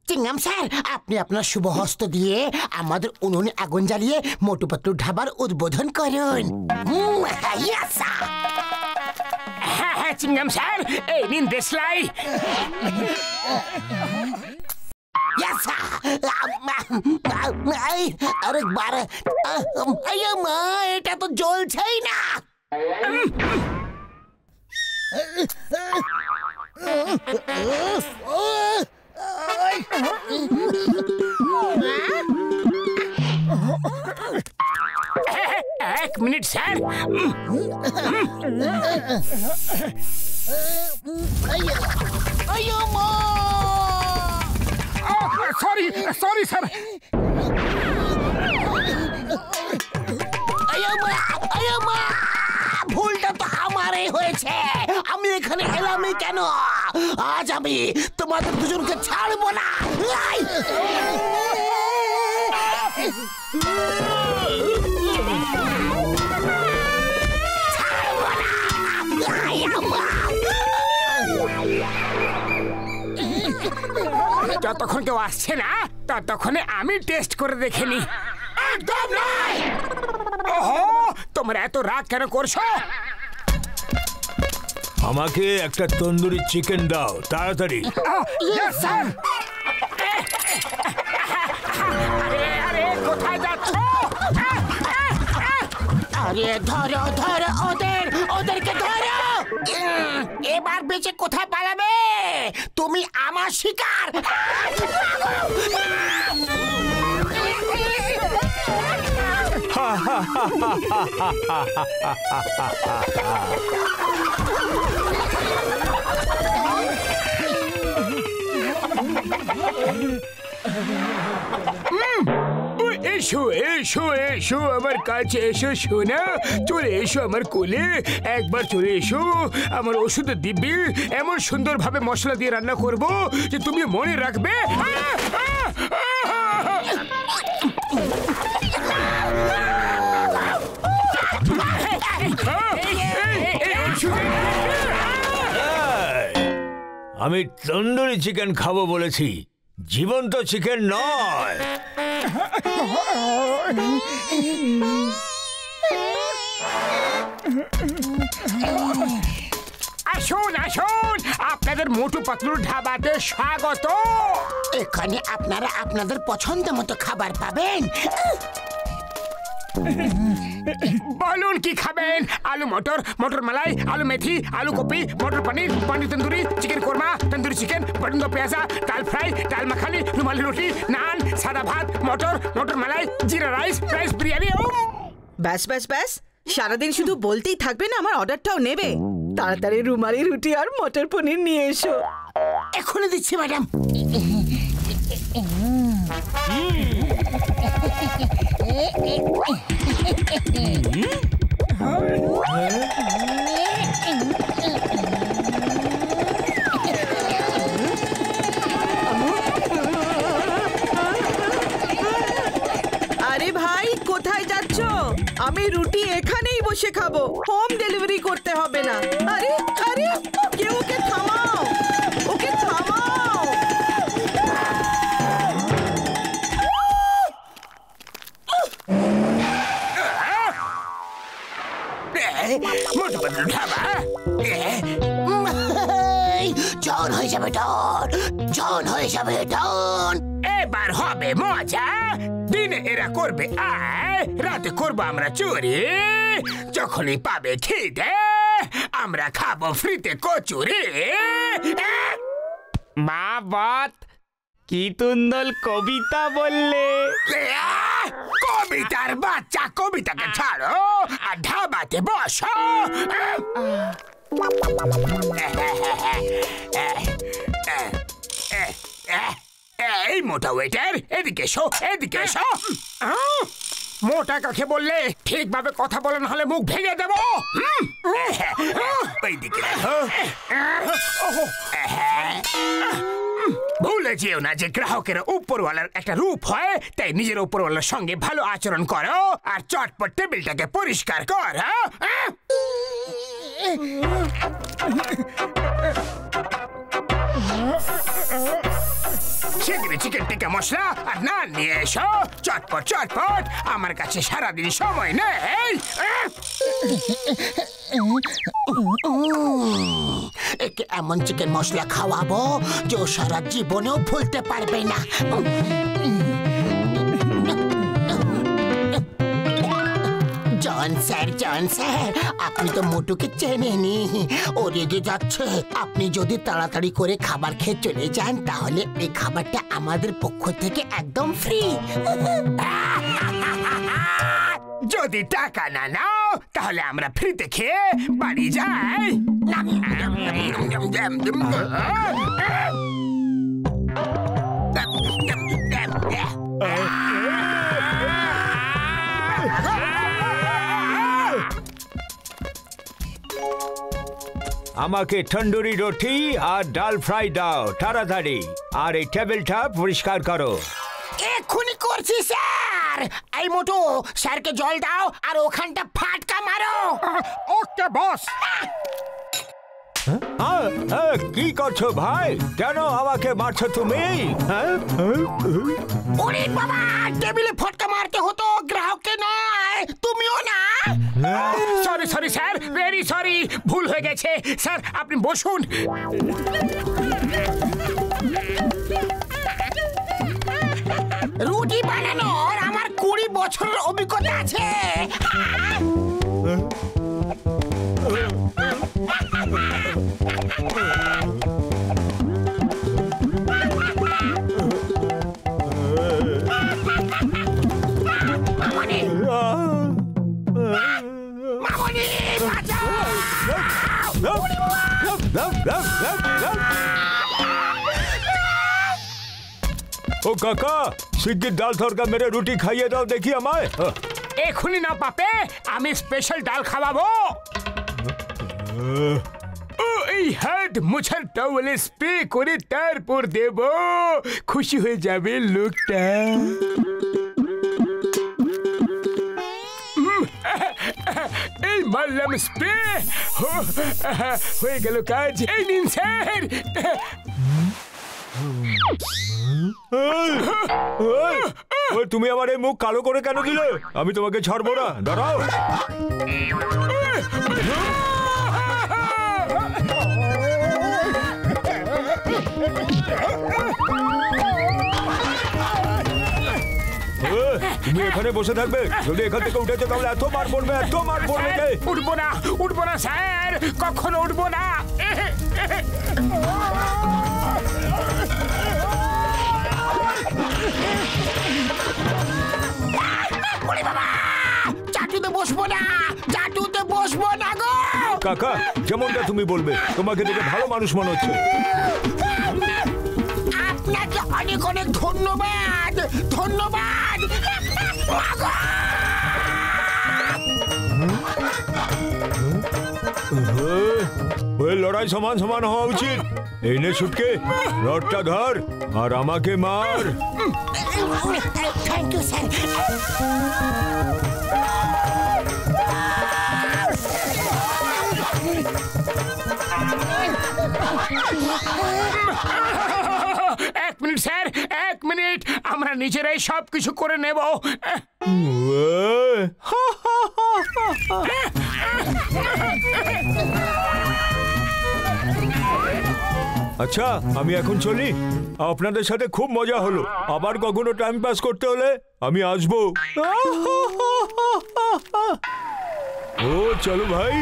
চিংগাম sir, আপনি আপনার শুভ হস্ত দিয়ে আমাদের উনুনে আগুন জ্বালিয়ে মোটু পাতলু ধাবার উদ্বোধন করুন। হ্যাঁ হ্যাঁ চিংগাম স্যার, এই নিন দেশলাই। আরেকবার। মা, এটা তো জ্বলছেই না। এক minute sir. Sorry sorry sir. ভুলটা তো আমারই হয়েছে। আমি এখানে এলামই কেন? আজ আমি তোমাদের দুজনকে ছাড়বো না। যতক্ষণ কেউ আসছে না ততক্ষণে আমি টেস্ট করে দেখে নি। একদম নয়। ওহো, তোমরা এত রাগ কেন করছো? আমাকে একটা তন্দুরি চিকেন দাও তাড়াতাড়ি। Yes sir. আরে আরে কোথায় যাচ্ছো? আরে ধরো ধরো ওদেরকে ধরো। এবার বেঁচে কোথায় পালাবে? তুমি আমার শিকার। এসো এসো এসো আমার কাছে এসো সোনা, চলে এসো আমার কোলে, একবার চলে এসো। আমার ওষুধের দিব্যি এমন সুন্দর ভাবে মশলা দিয়ে রান্না করব যে তুমি মনে রাখবে। আমি তন্দুরি চিকেন খাবো বলেছি, জীবন্ত চিকেন নয়। আসুন আসুন, আপনাদের মোটু পাতলুর ধাবাতে স্বাগত। এখানে আপনারা আপনাদের পছন্দ মতো খাবার পাবেন। বলুন কি খাবেন? আলু মটর, মটর মালাই, আলু মেথি, আলু কপি, মটর পনির, পনির তন্দুরি, চিকেন কোরমা, তন্দুরি চিকেন, পটন দো পেঁয়াজা, ডাল ফ্রাই, ডাল মাখানি, রুমালি রুটি, নান, সাদা ভাত, মটর, মটর মালাই, জিরা রাইস, রাইস বিরিয়ানি। ব্যাস ব্যাস ব্যাস, সারাদিন শুধু বলতেই থাকবে না, আমার অর্ডারটাও নেবে। তাড়াতাড়ি রুমালি রুটি আর মটর পনির নিয়ে এসো। এখনই দিচ্ছি ম্যাডাম। আরে ভাই, কোথায় যাচ্ছ? আমি রুটি এখানেই বসে খাবো, হোম ডেলিভারি করতে হবে না। আরে আরে, ওকে থামাও, ওকে থামাও। মোটু পাতলু ধাবা জন হয়ে যাবে ডন, জন হয়ে যাবে ডন। এবার হবে মজা। দিনে এরা করবে আয়, রাতে করবো আমরা চুরি। যখনই পাবে খিদে আমরা খাবো ফ্রিতে কচুরি। মা বাত কি তুন্দল কবিতা বললে। কবিতার বাচ্চা, কবিতাকে ছাড়ো আর ধাবাতে বসো। এই মোটা ওয়েটার, এদিকে এসো, এদিকে এসো। মোটা কাকে বললে ঠিকভাবে কথা বলে না হলে মুখ ভেঙে দেবো। ওইদিকে দেখো। ভুলে যেও না যে গ্রাহকের উপরওয়ালার একটা রূপ হয়, তাই নিজের উপরওয়ালার সঙ্গে ভালো আচরণ করো আর চটপট টেবিলটাকে পরিষ্কার কর। শিগগিরই চিকেন টিক্কা মশলা আর নান নিয়ে এসো। চটপট চটপট, আমার কাছে সারাদিন সময় নেই। একে এমন চিকেন মশলা খাওয়াবো যে ও সারা জীবনেও ভুলতে পারবে না। জন স্যার, আপনি তো মোটুকে চেনেনি, ও রেগে যাচ্ছে। আপনি যদি তাড়াতাড়ি করে খাবার খেয়ে চলে যান তাহলে এই খাবারটা আমাদের পক্ষ থেকে একদম ফ্রি। যদি টাকা না নাও তাহলে আমরা ফ্রিতে খেয়ে বাড়ি যাই। আমাকে তন্দুরি রুটি আর ডাল ফ্রাই দাও তাড়াতাড়ি, আর এই টেবিলটা পরিষ্কার করো। এক্ষুনি করছি স্যার। এই মোটু, স্যারকে জল দাও আর ওখানটা ফাটকা মারো। ওকে বস। কি করছো ভাই? কেন আমাকে মারছো তুমি? ওরে বাবা, টেবিলে ফটকা মারতে হতো, গ্রাহককে নয়। তুমিও না। সরি স্যার, ভেরি সরি, ভুল হয়ে গেছে। স্যার আপনি বসুন। রুটি বানানোর আমার 20 বছরের অভিজ্ঞতা আছে। ও কাকা, শিগগির ডাল তরকা মেরে রুটি খাইয়ে দাও দেখি আমায়। এখনই না পাপে, আমি স্পেশাল ডাল খাওয়াবো। এই হাত মুছার টাওয়েলে স্প্রে করে তারপর দেব, খুশি হয়ে যাবে লোকটা। এই মারলাম স্প্রে, হয়ে গেল কাজ। এই নিন স্যার। তুমি আমার এই মুখ কালো করে কেন দিলে? আমি তোমাকে ছাড়বো না, দাঁড়াও। তুমি এখানে বসে থাকবে, যদি এখান থেকে উঠেছো তাহলে এত মার পড়বে, এত মার পড়বে। উঠবো না স্যার, কখনো উঠবো না। চাটুতে বসবো না গো। কাকা, যেমনটা তুমি বলবে, তোমাকে দেখে ভালো মানুষ মনে হচ্ছে। আপনাকে অনেক অনেক ধন্যবাদ। ওই লড়াই সমান সমান হওয়া উচিত। এই নে ছুটকে, রডটা ধর আর আমাকে মার। Thank you sir. এক মিনিট স্যার, 1 মিনিট, আমরা নিজেরাই সবকিছু করে নেব। আচ্ছা, আমি এখন চলি। আপনাদের সাথে খুব মজা হলো। আবার কখনো টাইম পাস করতে হলে আমি আসবো। ও চলো ভাই।